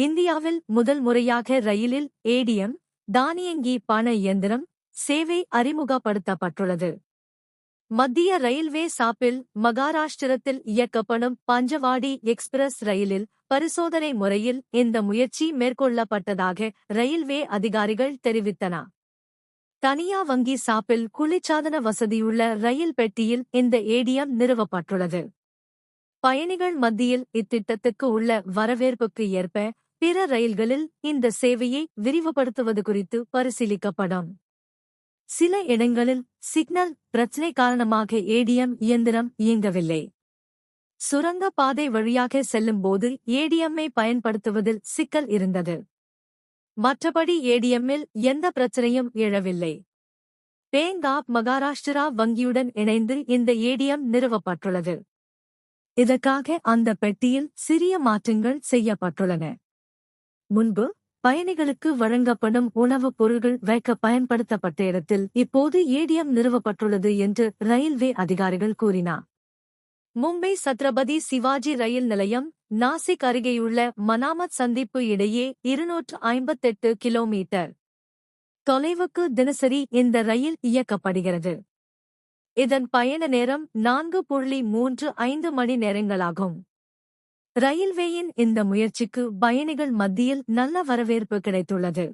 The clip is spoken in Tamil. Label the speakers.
Speaker 1: இந்தியாவில் முதல் முறையாக ரயிலில் ஏடிஎம் தானியங்கி பண இயந்திரம் சேவை அறிமுகப்படுத்தப்பட்டுள்ளது. மத்திய ரயில்வே சார்பில் மகாராஷ்டிரத்தில் இயக்கப்படும் பஞ்சவாடி எக்ஸ்பிரஸ் ரயிலில் பரிசோதனை முறையில் இந்த முயற்சி மேற்கொள்ளப்பட்டதாக ரயில்வே அதிகாரிகள் தெரிவித்தனர். தனியா வங்கி சார்பில் குளிர்சாதன வசதியுள்ள ரயில் பெட்டியில் இந்த ஏடிஎம் நிறுவப்பட்டுள்ளது. பயணிகள் மத்தியில் இத்திட்டத்துக்கு உள்ள வரவேற்புக்கு ஏற்ப பிற ரயில்களில் இந்த சேவையை விரிவுபடுத்துவது குறித்து பரிசீலிக்கப்படும். சில இடங்களில் சிக்னல் பிரச்சினை காரணமாக ஏடிஎம் இயந்திரம் இயங்கவில்லை. சுரங்க பாதை வழியாக செல்லும்போது ஏடிஎம்மை பயன்படுத்துவதில் சிக்கல் இருந்தது. மற்றபடி ஏடிஎம்மில் எந்த பிரச்சனையும் எழவில்லை. பேங்க் ஆப் மகாராஷ்டிரா வங்கியுடன் இணைந்து இந்த ஏடிஎம் நிறுவப்பட்டுள்ளது. இதற்காக அந்த பெட்டியில் சிறிய மாற்றங்கள் செய்யப்பட்டுள்ளன. முன்பு பயணிகளுக்கு வழங்கப்படும் உணவுப் பொருள்கள் வைக்க பயன்படுத்தப்பட்ட இடத்தில் இப்போது ஏடிஎம் நிறுவப்பட்டுள்ளது என்று ரயில்வே அதிகாரிகள் கூறினார். மும்பை சத்ரபதி சிவாஜி ரயில் நிலையம் நாசிக் அருகேயுள்ள மனாமத் சந்திப்பு இடையே 258 கிலோமீட்டர் தொலைவுக்கு தினசரி இந்த ரயில் இயக்கப்படுகிறது. இதன் பயண நேரம் 4.35 மணி நேரங்களாகும். ரயில்வேயின் இந்த முயற்சிக்கு பயணிகள் மத்தியில் நல்ல வரவேற்பு கிடைத்துள்ளது.